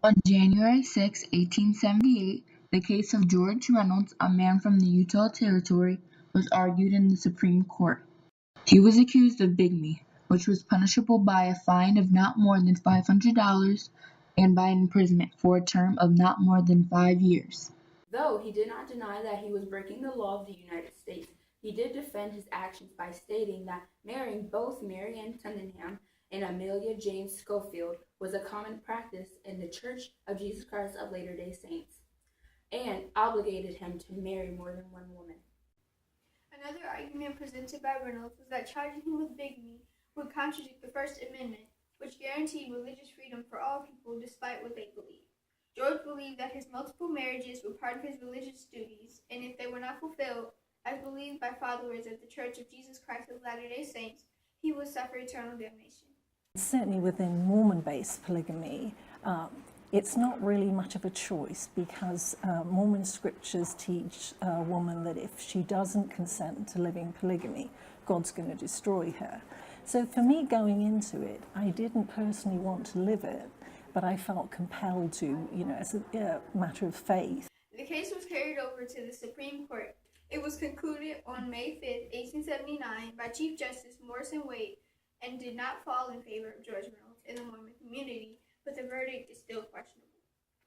On January 6, 1878, the case of George Reynolds, a man from the Utah Territory, was argued in the Supreme Court. He was accused of bigamy, which was punishable by a fine of not more than $500 and by imprisonment for a term of not more than 5 years. Though he did not deny that he was breaking the law of the United States, he did defend his actions by stating that marrying both Mary Ann Tundenham and Amelia Jane Schofield was a common practice in the Church of Jesus Christ of Latter-day Saints, and obligated him to marry more than one woman. Another argument presented by Reynolds was that charging him with bigamy would contradict the First Amendment, which guaranteed religious freedom for all people despite what they believed. George believed that his multiple marriages were part of his religious duties, and if they were not fulfilled, as believed by followers of the Church of Jesus Christ of Latter-day Saints, he would suffer eternal damnation. Certainly within Mormon-based polygamy, it's not really much of a choice because Mormon scriptures teach a woman that if she doesn't consent to living polygamy, God's going to destroy her. So for me going into it, I didn't personally want to live it, but I felt compelled to, as a matter of faith. The case was carried over to the Supreme Court. It was concluded on May 5, 1879 by Chief Justice Morrison Wade and did not fall in favor of George Reynolds in the Mormon community, but the verdict is still questionable.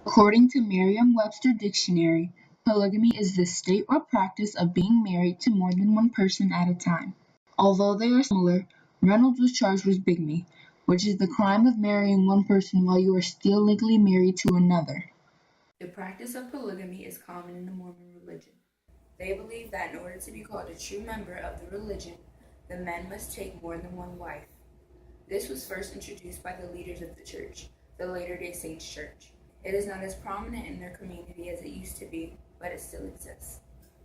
According to Merriam-Webster Dictionary, polygamy is the state or practice of being married to more than one person at a time. Although they are similar, Reynolds was charged with bigamy, which is the crime of marrying one person while you are still legally married to another. The practice of polygamy is common in the Mormon religion. They believe that in order to be called a true member of the religion, the men must take more than one wife. This was first introduced by the leaders of the church, the Latter-day Saints Church. It is not as prominent in their community as it used to be, but it still exists.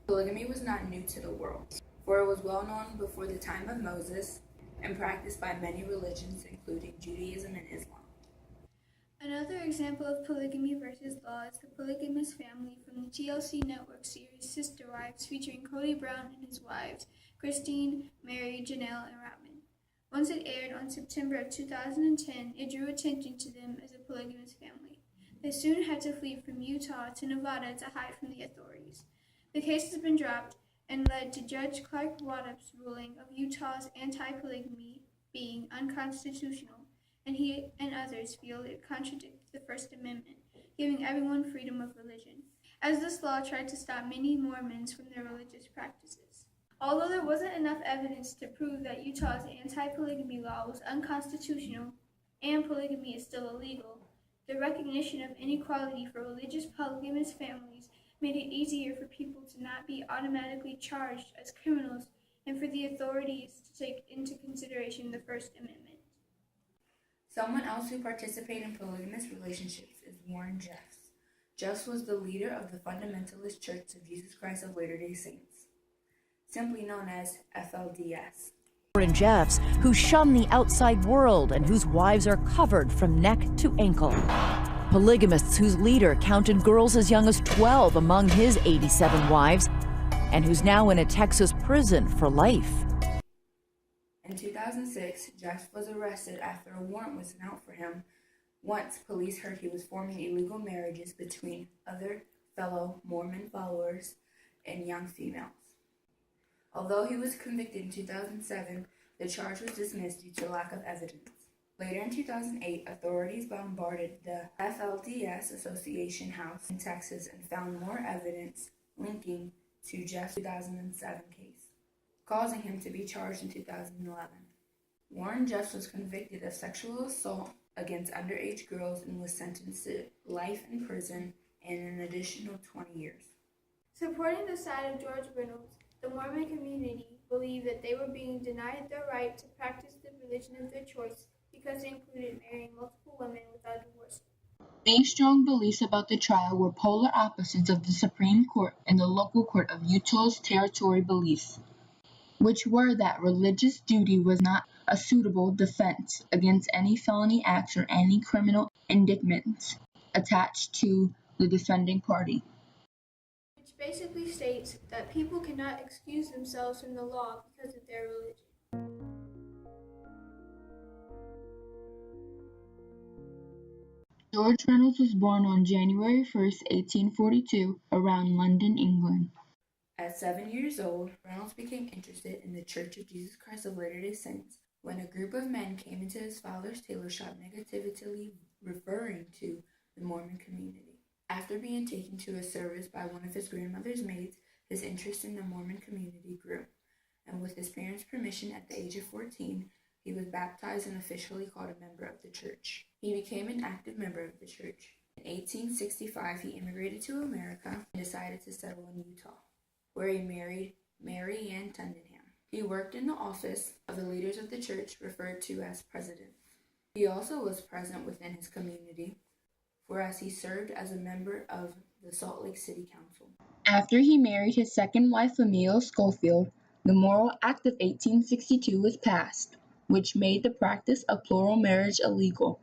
Polygamy was not new to the world, for it was well known before the time of Moses and practiced by many religions, including Judaism and Islam. Another example of polygamy versus law is The Polygamous Family from the TLC Network series Sister Wives, featuring Cody Brown and his wives, Christine, Mary, Janelle, and Robin. Once it aired on September of 2010, it drew attention to them as a polygamous family. They soon had to flee from Utah to Nevada to hide from the authorities. The case has been dropped and led to Judge Clark Waddup's ruling of Utah's anti-polygamy being unconstitutional, and he and others feel it contradicts the First Amendment, giving everyone freedom of religion, as this law tried to stop many Mormons from their religious practices. Although there wasn't enough evidence to prove that Utah's anti-polygamy law was unconstitutional and polygamy is still illegal, the recognition of inequality for religious polygamous families made it easier for people to not be automatically charged as criminals and for the authorities to take into consideration the First Amendment. Someone else who participated in polygamous relationships is Warren Jeffs. Jeffs was the leader of the Fundamentalist Church of Jesus Christ of Latter-day Saints, simply known as FLDS. Warren Jeffs, who shun the outside world and whose wives are covered from neck to ankle. Polygamists whose leader counted girls as young as 12 among his 87 wives, and who's now in a Texas prison for life. In 2006, Jeff was arrested after a warrant was sent out for him once police heard he was forming illegal marriages between other fellow Mormon followers and young females. Although he was convicted in 2007, the charge was dismissed due to lack of evidence. Later in 2008, authorities bombarded the FLDS Association House in Texas and found more evidence linking to Jeff's 2007 case, causing him to be charged in 2011. Warren Jeffs was convicted of sexual assault against underage girls and was sentenced to life in prison and an additional 20 years. Supporting the side of George Reynolds, the Mormon community believed that they were being denied their right to practice the religion of their choice because it included marrying multiple women without divorce. These strong beliefs about the trial were polar opposites of the Supreme Court and the local court of Utah's territory beliefs, which were that religious duty was not a suitable defense against any felony acts or any criminal indictments attached to the defending party. Which basically states that people cannot excuse themselves from the law because of their religion. George Reynolds was born on January 1st, 1842, around London, England. At 7 years old, Reynolds became interested in the Church of Jesus Christ of Latter-day Saints when a group of men came into his father's tailor shop negatively referring to the Mormon community. After being taken to a service by one of his grandmother's maids, his interest in the Mormon community grew, and with his parents' permission at the age of 14, he was baptized and officially called a member of the church. He became an active member of the church. In 1865, he immigrated to America and decided to settle in Utah, where he married Mary Ann Tundenham. He worked in the office of the leaders of the church, referred to as president. He also was present within his community, whereas he served as a member of the Salt Lake City Council. After he married his second wife, Amelia Schofield, the Moral Act of 1862 was passed, which made the practice of plural marriage illegal.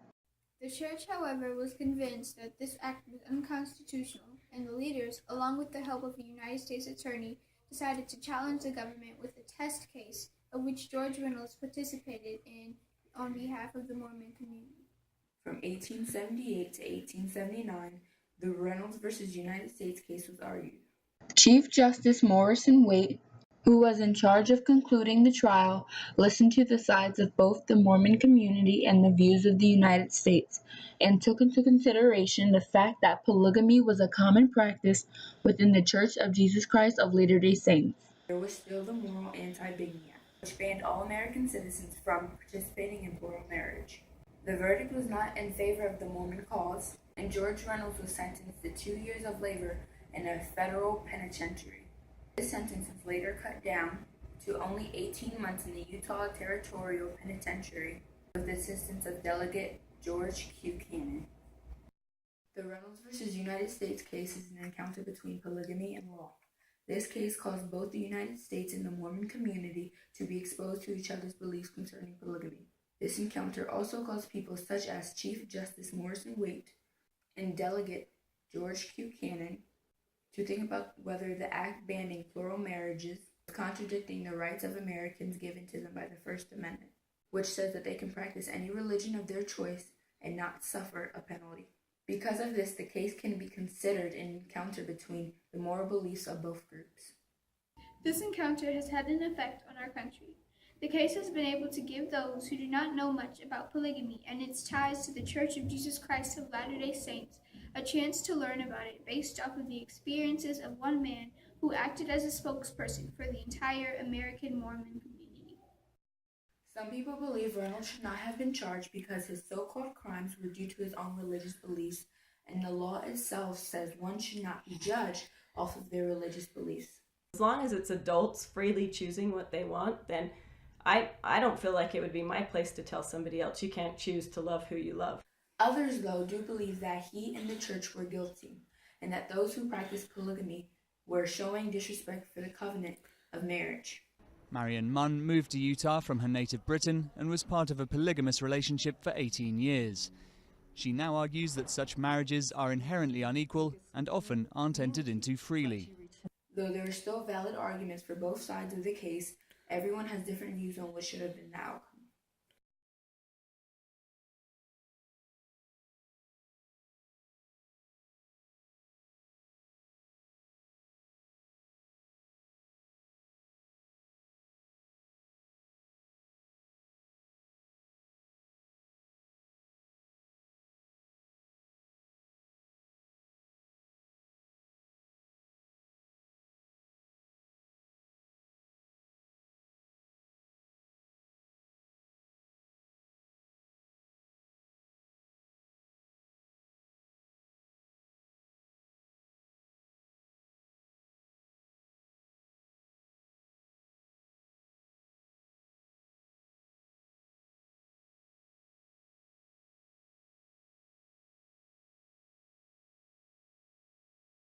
The church, however, was convinced that this act was unconstitutional, and the leaders, along with the help of a United States attorney, decided to challenge the government with a test case, of which George Reynolds participated in on behalf of the Mormon community. From 1878 to 1879, the Reynolds versus United States case was argued. Chief Justice Morrison Waite, who was in charge of concluding the trial, listened to the sides of both the Mormon community and the views of the United States, and took into consideration the fact that polygamy was a common practice within the Church of Jesus Christ of Latter-day Saints. There was still the Moral Anti-Bigamy Act, which banned all American citizens from participating in plural marriage. The verdict was not in favor of the Mormon cause, and George Reynolds was sentenced to 2 years of labor in a federal penitentiary. This sentence was later cut down to only 18 months in the Utah Territorial Penitentiary with the assistance of Delegate George Q. Cannon. The Reynolds versus United States case is an encounter between polygamy and law. This case caused both the United States and the Mormon community to be exposed to each other's beliefs concerning polygamy. This encounter also caused people such as Chief Justice Morrison Waite and Delegate George Q. Cannon to think about whether the act banning plural marriages was contradicting the rights of Americans given to them by the First Amendment, which says that they can practice any religion of their choice and not suffer a penalty. Because of this, the case can be considered an encounter between the moral beliefs of both groups. This encounter has had an effect on our country. The case has been able to give those who do not know much about polygamy and its ties to the Church of Jesus Christ of Latter-day Saints a chance to learn about it based off of the experiences of one man who acted as a spokesperson for the entire American Mormon community. Some people believe Reynolds should not have been charged because his so-called crimes were due to his own religious beliefs, and the law itself says one should not be judged off of their religious beliefs. As long as it's adults freely choosing what they want, then I don't feel like it would be my place to tell somebody else you can't choose to love who you love. Others, though, do believe that he and the church were guilty, and that those who practiced polygamy were showing disrespect for the covenant of marriage. Marion Munn moved to Utah from her native Britain and was part of a polygamous relationship for 18 years. She now argues that such marriages are inherently unequal and often aren't entered into freely. Though there are still valid arguments for both sides of the case, everyone has different views on what should have been the outcome.